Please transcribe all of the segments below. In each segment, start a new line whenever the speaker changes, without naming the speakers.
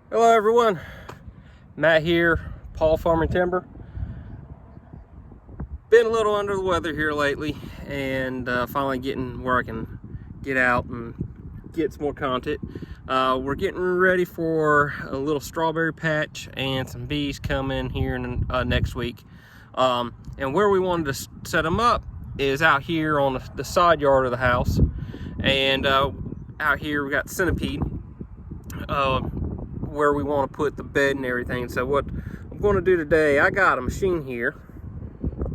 Hello everyone, Matt here, Paul Farming Timber. Been a little under the weather here lately, and finally getting where I can get out and get some more content. We're getting ready for a little strawberry patch and some bees coming here in, next week. And where we wanted to set them up is out here on the side yard of the house. And out here we got centipede. Where we want to put the bed and everything. So what I'm going to do today, I got a machine here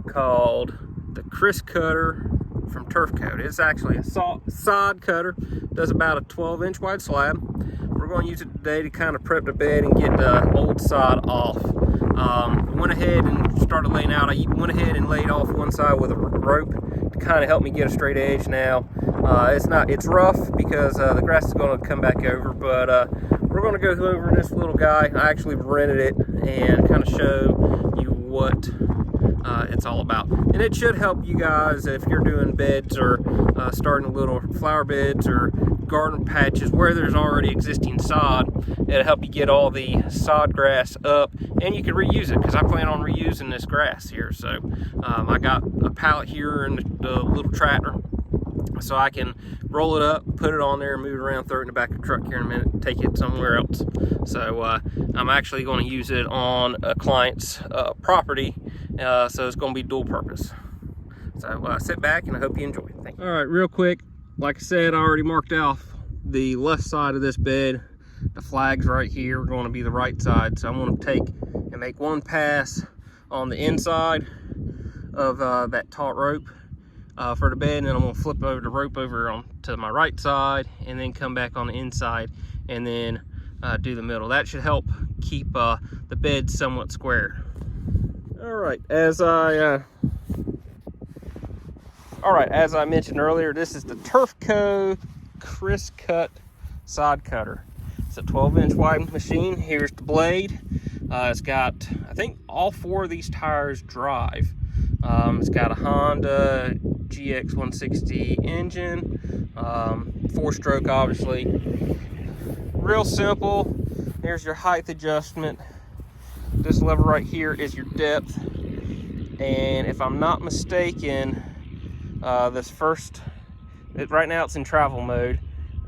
called the Kriscutter from Turfco. It's actually a sod cutter, does about a 12-inch wide slab. We're going to use it today to kind of prep the bed and get the old sod off. Went ahead and started laying out. I went ahead and laid off one side with a rope to kind of help me get a straight edge. Now it's rough because the grass is going to come back over, but we're going to go over this little guy. I actually rented it and kind of show you what it's all about. And it should help you guys if you're doing beds or starting little flower beds or garden patches where there's already existing sod. It'll help you get all the sod grass up, and you can reuse it because I plan on reusing this grass here. So I got a pallet here in the little tractor, so I can roll it up, put it on there, move it around, throw it in the back of the truck here in a minute, and take it somewhere else. So I'm actually going to use it on a client's property, so it's going to be dual purpose. So sit back and I hope you enjoy it. Thank you. All right, real quick, like I said, I already marked off the left side of this bed. The flags right here are going to be the right side, so I'm going to take and make one pass on the inside of that taut rope for the bed, and then I'm going to flip over the rope over on to my right side and then come back on the inside and then do the middle. That should help keep the bed somewhat square. All right, as I mentioned earlier, this is the Turfco Kriscutter sod cutter. It's a 12-inch wide machine. Here's the blade. It's got, I think all four of these tires drive. It's got a Honda GX 160 engine, 4-stroke obviously. Real simple. Here's your height adjustment. This lever right here is your depth. And if I'm not mistaken, right now it's in travel mode.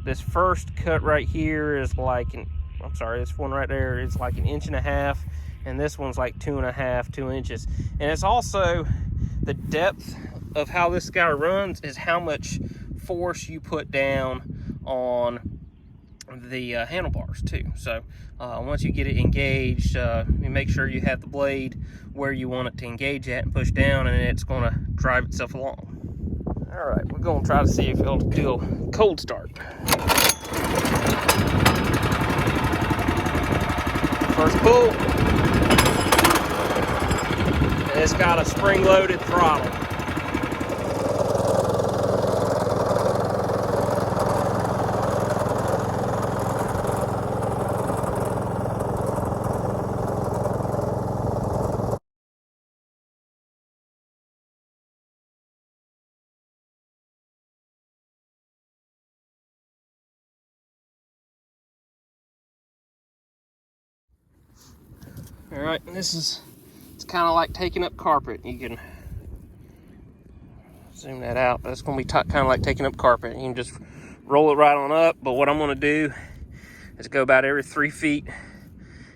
This first cut right here is like this one right there is like 1.5 inches, and this one's like 2 inches. And it's also the depth of how this guy runs is how much force you put down on the handlebars too. So once you get it engaged, you make sure you have the blade where you want it to engage at and push down, and it's going to drive itself along. All right, we're going to try to see if it'll do a cold start. First pull. And it's got a spring-loaded throttle. All right, and it's kind of like taking up carpet. You can zoom that out, but it's going to be kind of like taking up carpet. You can just roll it right on up, but what I'm going to do is go about every 3 feet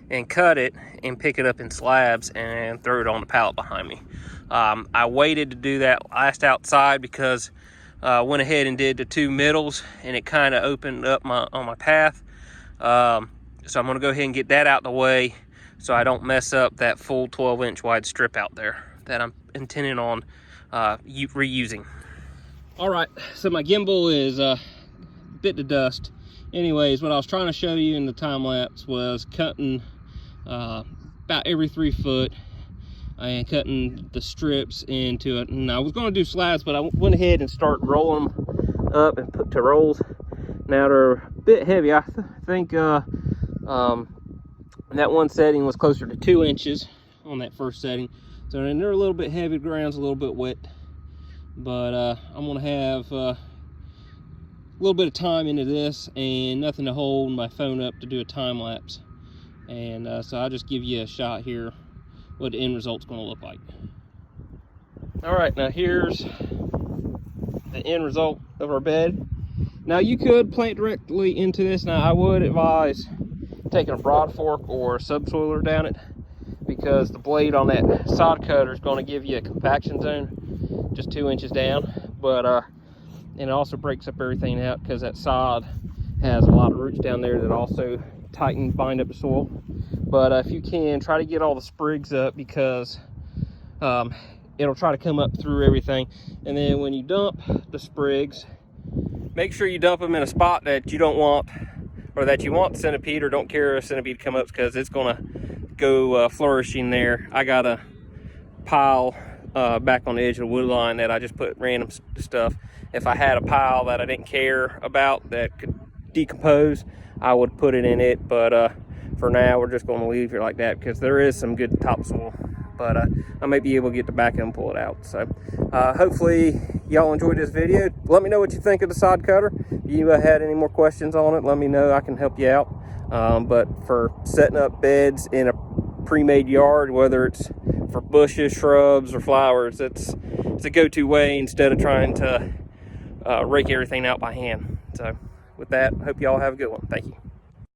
and cut it and pick it up in slabs and throw it on the pallet behind me. I waited to do that last outside because I went ahead and did the 2 middles, and it kind of opened up on my path. So I'm going to go ahead and get that out the way, so I don't mess up that full 12-inch wide strip out there that I'm intending on reusing. All right, so my gimbal is bit to dust. Anyways, what I was trying to show you in the time lapse was cutting about every 3 foot and cutting the strips into it. And I was going to do slabs, but I went ahead and started rolling them up and put to rolls. Now they're a bit heavy. I think that one setting was closer to 2 inches on that first setting, so they're a little bit heavy. The ground's a little bit wet, but I'm gonna have a little bit of time into this and nothing to hold my phone up to do a time lapse. And so I'll just give you a shot here what the end result's going to look like. All right, now here's the end result of our bed. Now you could plant directly into this. Now I would advise taking a broad fork or a subsoiler down it, because the blade on that sod cutter is going to give you a compaction zone just 2 inches down. But and it also breaks up everything out, because that sod has a lot of roots down there that also tighten, bind up the soil. But if you can, try to get all the sprigs up, because it'll try to come up through everything. And then when you dump the sprigs, make sure you dump them in a spot that you don't want, or that you want centipede, or don't care if centipede come up, because it's going to go flourishing there. I got a pile back on the edge of the wood line that I just put random stuff. If I had a pile that I didn't care about that could decompose, I would put it in it. But for now, we're just going to leave it like that, because there is some good topsoil. But I may be able to get the back end and pull it out. So hopefully y'all enjoyed this video. Let me know what you think of the sod cutter. If you had any more questions on it, let me know. I can help you out. But for setting up beds in a pre-made yard, whether it's for bushes, shrubs, or flowers, it's a go-to way instead of trying to rake everything out by hand. So with that, I hope y'all have a good one. Thank you.